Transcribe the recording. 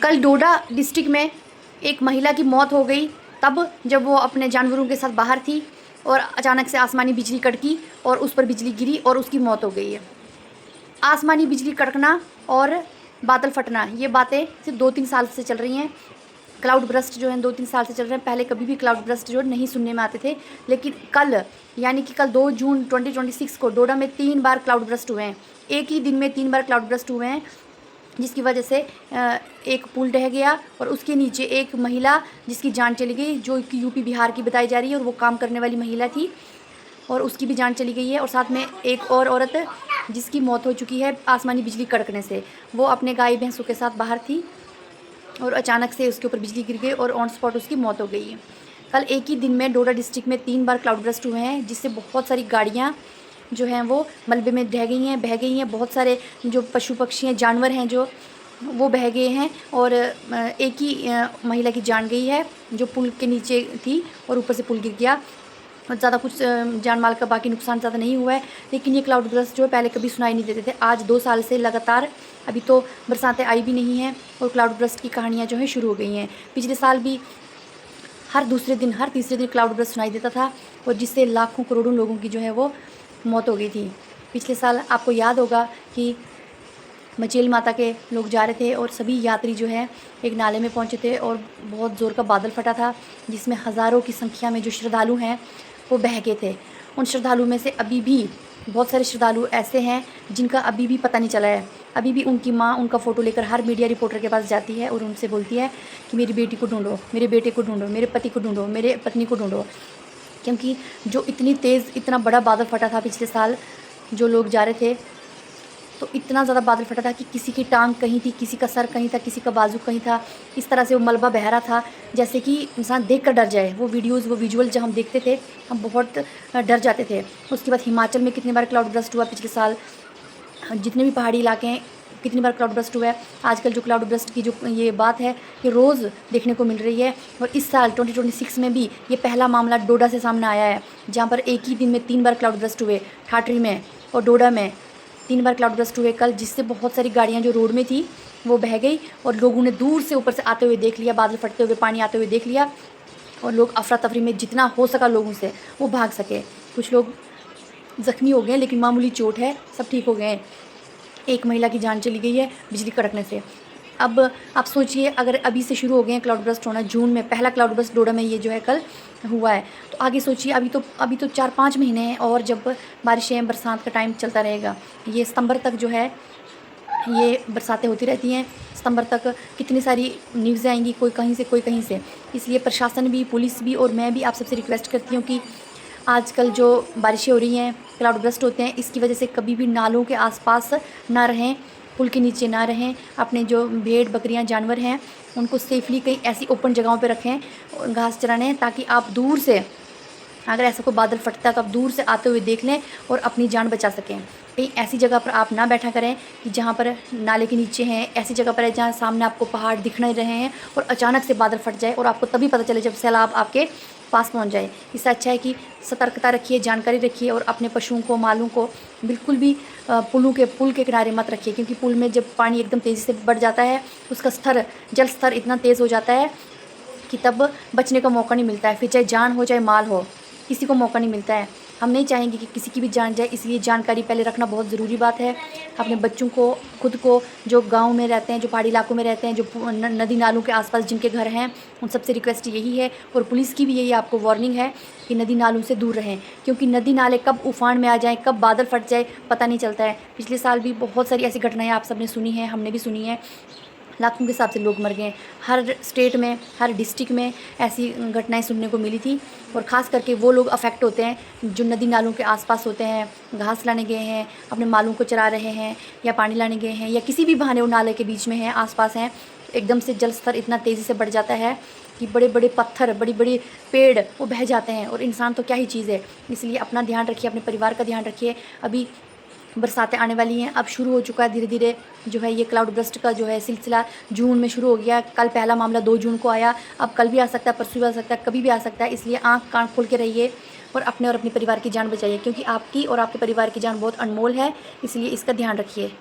कल डोडा डिस्ट्रिक्ट में एक महिला की मौत हो गई तब जब वो अपने जानवरों के साथ बाहर थी और अचानक से आसमानी बिजली कड़की और उस पर बिजली गिरी और उसकी मौत हो गई है। आसमानी बिजली कड़कना और बादल फटना ये बातें सिर्फ 2-3 साल से चल रही हैं। क्लाउड बर्स्ट जो है 2-3 साल से चल रहे हैं। पहले कभी भी क्लाउड बर्स्ट जो नहीं सुनने में आते थे, लेकिन कल यानी कि कल 2 जून 2026 को डोडा में 3 बार क्लाउड बर्स्ट हुए हैं। एक ही दिन में 3 बार क्लाउड बर्स्ट हुए हैं, जिसकी वजह से एक पुल ढह गया और उसके नीचे एक महिला जिसकी जान चली गई, जो कि यूपी बिहार की बताई जा रही है और वो काम करने वाली महिला थी और उसकी भी जान चली गई है। और साथ में एक और औरत जिसकी मौत हो चुकी है आसमानी बिजली कड़कने से। वो अपने गाय भैंसों के साथ बाहर थी और अचानक से उसके ऊपर बिजली गिर गई और ऑन स्पॉट उसकी मौत हो गई है। कल एक ही दिन में डोडा डिस्ट्रिक्ट में 3 बार क्लाउड बर्स्ट हुए हैं, जिससे बहुत सारी गाड़ियाँ जो हैं वो मलबे में बह गई हैं। बहुत सारे जो पशु पक्षी हैं, जानवर हैं जो वो बह गए हैं और एक ही महिला की जान गई है जो पुल के नीचे थी और ऊपर से पुल गिर गया। ज़्यादा कुछ जान माल का बाकी नुकसान ज़्यादा नहीं हुआ है, लेकिन ये क्लाउड बर्स्ट जो है पहले कभी सुनाई नहीं देते थे। आज 2 साल से लगातार अभी तो बरसातें आई भी नहीं हैं और क्लाउड बर्स्ट की कहानियाँ जो हैं शुरू हो गई हैं। पिछले साल भी हर दूसरे दिन हर तीसरे दिन क्लाउड बर्स्ट सुनाई देता था और जिससे लाखों करोड़ों लोगों की जो है वो मौत हो गई थी। पिछले साल आपको याद होगा कि मचेल माता के लोग जा रहे थे और सभी यात्री जो है एक नाले में पहुंचे थे और बहुत ज़ोर का बादल फटा था, जिसमें हज़ारों की संख्या में जो श्रद्धालु हैं वो बह गए थे। उन श्रद्धालुओं में से अभी भी बहुत सारे श्रद्धालु ऐसे हैं जिनका अभी भी पता नहीं चला है। अभी भी उनकी माँ उनका फ़ोटो लेकर हर मीडिया रिपोर्टर के पास जाती है और उनसे बोलती है कि मेरी बेटी को ढूंढो, मेरे बेटे को ढूंढो, मेरे पति को ढूंढो, मेरे पत्नी को ढूंढो। क्योंकि जो इतनी तेज़ इतना बड़ा बादल फटा था पिछले साल, जो लोग जा रहे थे तो इतना ज़्यादा बादल फटा था कि किसी की टांग कहीं थी, किसी का सर कहीं था, किसी का बाजू कहीं था। इस तरह से वो मलबा बह रहा था जैसे कि इंसान देख कर डर जाए। वो वीडियोज़ वो विजुअल जब हम देखते थे हम बहुत डर जाते थे। उसके बाद हिमाचल में कितनी बार क्लाउड बर्स्ट हुआ पिछले साल, जितने भी पहाड़ी इलाके हैं कितनी बार क्लाउड बर्स्ट हुआ है। आजकल जो क्लाउड बर्स्ट की जो ये बात है ये रोज़ देखने को मिल रही है और इस साल 2026 में भी ये पहला मामला डोडा से सामने आया है, जहाँ पर एक ही दिन में 3 बार क्लाउड बर्स्ट हुए। ठाठरी में और डोडा में 3 बार क्लाउड बर्स्ट हुए कल, जिससे बहुत सारी गाड़ियाँ जो रोड में थी वो बह गई और लोगों ने दूर से ऊपर से आते हुए देख लिया, बादल फटते हुए, पानी आते हुए देख लिया और लोग अफरा तफरी में जितना हो सका लोगों से वो भाग सके। कुछ लोग ज़ख्मी हो गए लेकिन मामूली चोट है, सब ठीक हो गए हैं। एक महिला की जान चली गई है बिजली कड़कने से। अब आप सोचिए अगर अभी से शुरू हो गए हैं क्लाउड बर्स्ट होना, जून में पहला क्लाउड बर्स्ट डोडा में ये जो है कल हुआ है, तो आगे सोचिए अभी तो 4-5 महीने हैं और जब बारिशें बरसात का टाइम चलता रहेगा। ये सितंबर तक जो है ये बरसातें होती रहती हैं। सितंबर तक कितनी सारी न्यूज़ आएंगी, कोई कहीं से कोई कहीं से। इसलिए प्रशासन भी, पुलिस भी और मैं भी आप सबसे रिक्वेस्ट करती हूँ कि आजकल जो बारिशें हो रही हैं, क्लाउड बर्स्ट होते हैं, इसकी वजह से कभी भी नालों के आसपास ना रहें, पुल के नीचे ना रहें। अपने जो भेड़ बकरियां जानवर हैं उनको सेफली कहीं ऐसी ओपन जगहों पे रखें घास चराने, ताकि आप दूर से अगर ऐसा कोई बादल फटता है तो आप दूर से आते हुए देख लें और अपनी जान बचा सकें। कहीं ऐसी जगह पर आप ना बैठा करें कि जहाँ पर नाले के नीचे हैं, ऐसी जगह पर है जहाँ सामने आपको पहाड़ दिख नहीं रहे हैं और अचानक से बादल फट जाए और आपको तभी पता चले जब सैलाब आपके पास पहुँच जाए। इससे अच्छा है कि सतर्कता रखिए, जानकारी रखिए और अपने पशुओं को, मालों को बिल्कुल भी पुल के किनारे मत रखिए, क्योंकि पुल में जब पानी एकदम तेज़ी से बढ़ जाता है उसका जल स्तर इतना तेज़ हो जाता है कि तब बचने का मौका नहीं मिलता है। फिर चाहे जान हो चाहे माल हो, किसी को मौका नहीं मिलता है। हम नहीं चाहेंगे कि किसी की भी जान जाए, इसलिए जानकारी पहले रखना बहुत ज़रूरी बात है। अपने बच्चों को, खुद को, जो गांव में रहते हैं, जो पहाड़ी इलाकों में रहते हैं, जो नदी नालों के आसपास जिनके घर हैं, उन सबसे रिक्वेस्ट यही है और पुलिस की भी यही आपको वार्निंग है कि नदी नालों से दूर रहें, क्योंकि नदी नाले कब उफान में आ जाएँ, कब बादल फट जाए पता नहीं चलता है। पिछले साल भी बहुत सारी ऐसी घटनाएँ आप सबने सुनी हैं, हमने भी सुनी है। लाखों के हिसाब से लोग मर गए। हर स्टेट में, हर डिस्ट्रिक्ट में ऐसी घटनाएं सुनने को मिली थी और ख़ास करके वो लोग अफेक्ट होते हैं जो नदी नालों के आसपास होते हैं, घास लाने गए हैं, अपने मालों को चरा रहे हैं या पानी लाने गए हैं या किसी भी बहाने वो नाले के बीच में हैं, आसपास हैं। एकदम से जल स्तर इतना तेज़ी से बढ़ जाता है कि बड़े बड़े पत्थर, बड़ी बड़ी पेड़ वो बह जाते हैं और इंसान तो क्या ही चीज़ है। इसलिए अपना ध्यान रखिए, अपने परिवार का ध्यान रखिए। अभी बरसातें आने वाली हैं, अब शुरू हो चुका है धीरे धीरे जो है ये क्लाउड बर्स्ट का जो है सिलसिला जून में शुरू हो गया। कल पहला मामला 2 जून को आया, अब कल भी आ सकता है, परसों भी आ सकता है, कभी भी आ सकता है। इसलिए आँख कान खोल के रहिए और अपने परिवार की जान बचाइए, क्योंकि आपकी और आपके परिवार की जान बहुत अनमोल है। इसलिए इसका ध्यान रखिए।